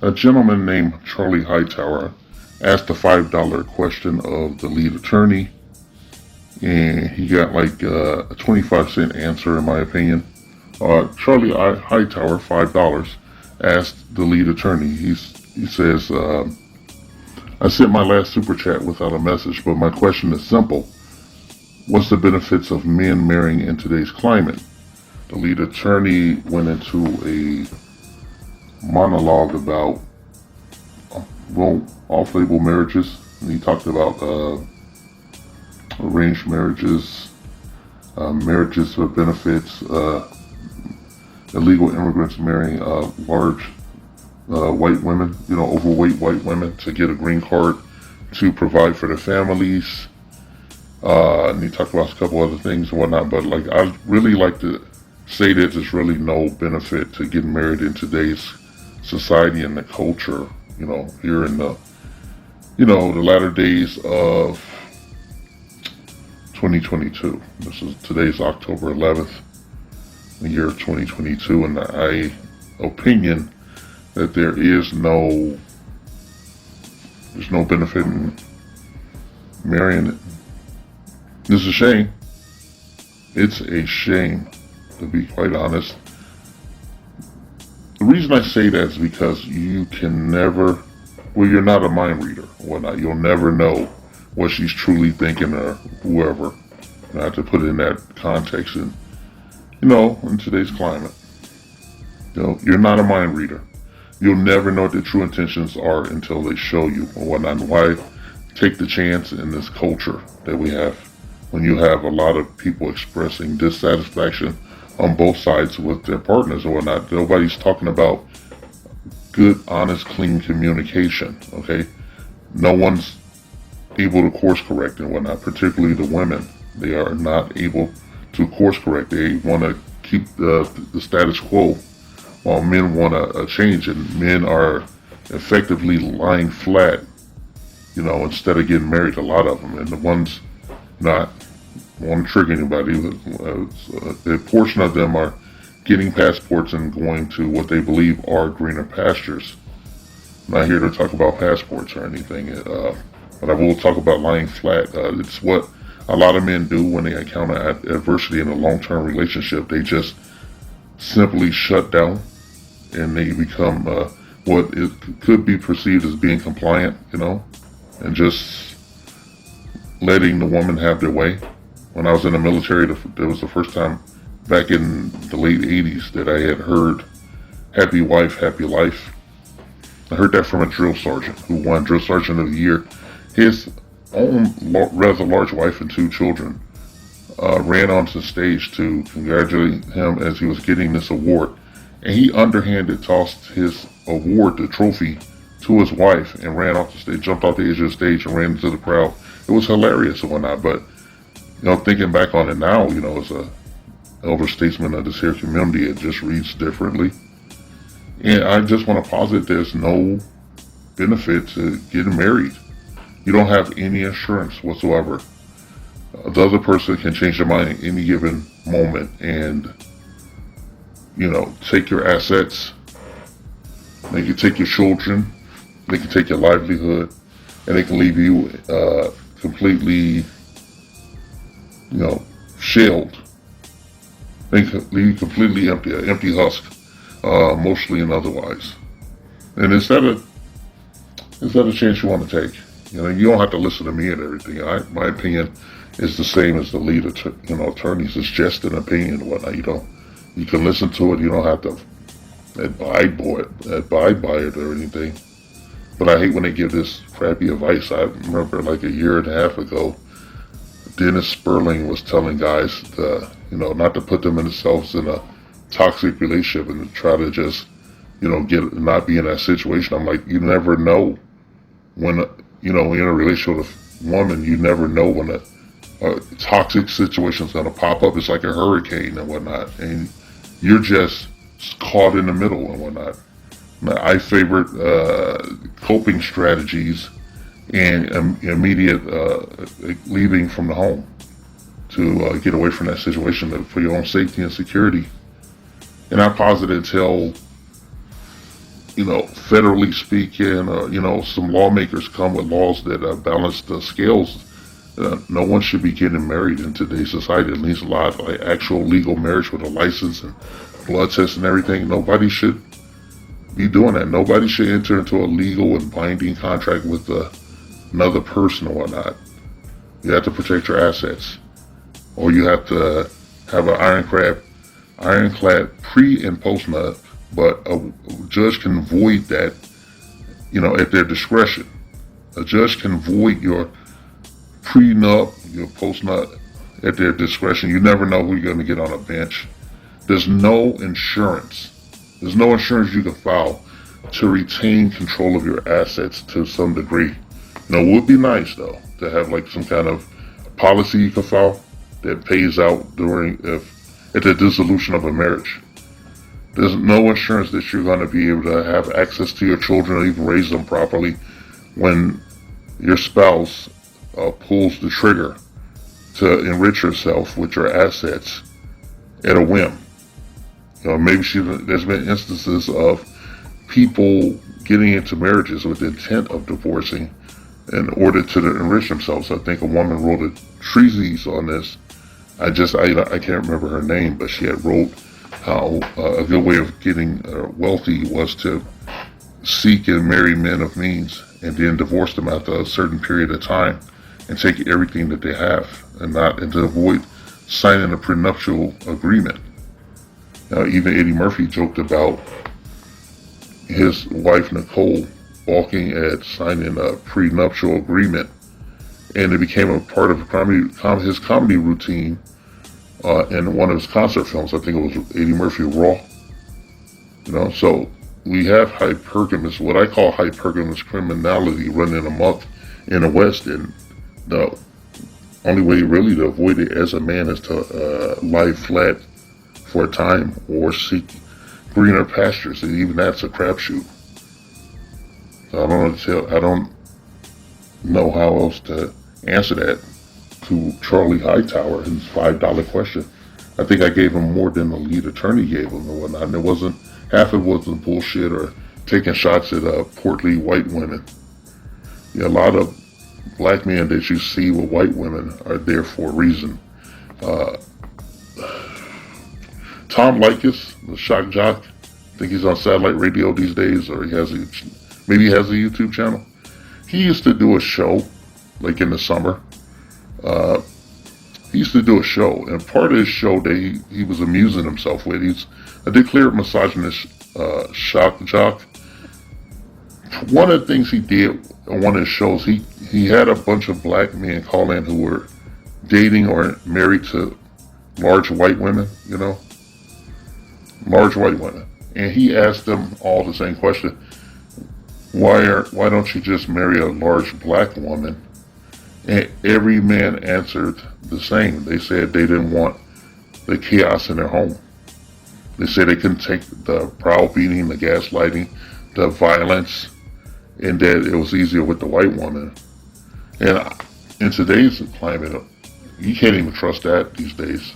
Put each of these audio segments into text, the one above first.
A gentleman named Charlie Hightower asked the $5 question of the lead attorney, and he got like a 25-cent answer, in my opinion. Charlie Hightower, $5, asked the lead attorney. He says, I sent my last super chat without a message, but my question is simple. What's the benefits of men marrying in today's climate? The lead attorney went into a monologue about off-label marriages. And he talked about arranged marriages, marriages with benefits, illegal immigrants marrying large white women, overweight white women to get a green card to provide for their families. And he talked about a couple other things and whatnot, but I really like to say that there's really no benefit to getting married in today's society and the culture, here in the, the latter days of 2022. Today's October 11th, the year 2022, and I opinion that there's no benefit in marrying it. It's a shame. It's a shame, to be quite honest. The reason I say that is because you can never, you're not a mind reader or whatnot. You'll never know what she's truly thinking or whoever. I have to put it in that context in today's climate. You're not a mind reader. You'll never know what their true intentions are until they show you or whatnot. Why take the chance in this culture that we have when you have a lot of people expressing dissatisfaction on both sides with their partners or whatnot? Nobody's talking about good, honest, clean communication, okay? No one's able to course correct and whatnot, particularly the women. They are not able to course correct. They want to keep the status quo, while men want a change, and men are effectively lying flat, instead of getting married, a lot of them. And the ones, not want to trigger anybody, a portion of them are getting passports and going to what they believe are greener pastures. I'm not here to talk about passports or anything, but I will talk about lying flat. It's what a lot of men do when they encounter adversity in a long-term relationship. They just simply shut down, and they become what it could be perceived as being compliant, and just letting the woman have their way. When I was in the military, that was the first time back in the late 80s that I had heard happy wife, happy life. I heard that from a drill sergeant who won Drill Sergeant of the Year. His own rather large wife and 2 children ran onto the stage to congratulate him as he was getting this award. And he underhanded tossed his award, the trophy, to his wife and ran off the stage, jumped off the edge of the stage and ran into the crowd. It was hilarious and whatnot, but thinking back on it now, as a elder statesman of this here community, it just reads differently. And I just want to posit there's no benefit to getting married. You don't have any assurance whatsoever. The other person can change their mind at any given moment and, take your assets. They can take your children. They can take your livelihood. And they can leave you completely, shelled. They can leave you completely empty, an empty husk, emotionally and otherwise. And is that a chance you want to take? You don't have to listen to me and everything. My opinion is the same as the lead attorneys. It's just an opinion and whatnot. You can listen to it. You don't have to abide by it or anything. But I hate when they give this crappy advice. I remember like a year and a half ago, Dennis Sperling was telling guys not to put themselves in a toxic relationship and to try to just, not be in that situation. I'm like, you never know when, in a relationship with a woman, you never know when a toxic situation is going to pop up. It's like a hurricane and whatnot. And you're just caught in the middle and whatnot. I favorite coping strategies and immediate leaving from the home to get away from that situation for your own safety and security. And I posit until federally speaking, some lawmakers come with laws that balance the scales. No one should be getting married in today's society. At least a lot like actual legal marriage with a license and blood test and everything. Nobody should be doing that. Nobody should enter into a legal and binding contract with another person or whatnot. You have to protect your assets, or you have to have an ironclad pre and post nut. But a judge can void that, at their discretion. A judge can void your prenup, your postnut at their discretion. You never know who you're going to get on a bench. There's no insurance. There's no insurance you can file to retain control of your assets to some degree. It would be nice though to have like some kind of policy you can file that pays out at the dissolution of a marriage. There's no insurance that you're going to be able to have access to your children or even raise them properly when your spouse pulls the trigger to enrich herself with your assets at a whim. Maybe there's been instances of people getting into marriages with the intent of divorcing in order to enrich themselves. I think a woman wrote a treatise on this. I can't remember her name, but she had wrote how a good way of getting wealthy was to seek and marry men of means and then divorce them after a certain period of time and take everything that they have and to avoid signing a prenuptial agreement. Even Eddie Murphy joked about his wife Nicole balking at signing a prenuptial agreement, and it became a part of his comedy routine in one of his concert films. I think it was Eddie Murphy Raw. So we have what I call hypergamous criminality running amok in the West, and the only way really to avoid it as a man is to lie flat for a time or seek greener pastures, and even that's a crapshoot. So I don't know how else to answer that to Charlie Hightower, his $5 question. I think I gave him more than the lead attorney gave him and whatnot. And half of it wasn't bullshit or taking shots at portly white women. A lot of black men that you see with white women are there for a reason. Tom Likas, the shock jock, I think he's on satellite radio these days, or maybe he has a YouTube channel. He used to do a show, like in the summer. He used to do a show, and part of his show that he was amusing himself with, he's a declared misogynist shock jock. One of the things he did on one of his shows, he had a bunch of black men call in who were dating or married to large white women, large white women. And he asked them all the same question. Why don't you just marry a large black woman? And every man answered the same. They said they didn't want the chaos in their home. They said they couldn't take the browbeating, the gaslighting, the violence, and that it was easier with the white woman. And in today's climate, you can't even trust that these days.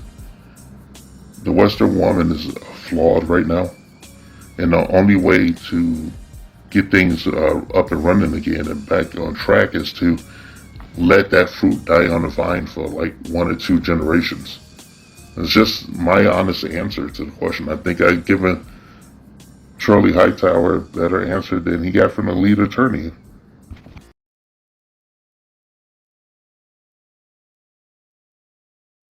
The Western woman is flawed right now. And the only way to get things up and running again and back on track is to let that fruit die on the vine for like 1 or 2 generations. It's just my honest answer to the question. I think I've given Charlie Hightower a better answer than he got from the lead attorney.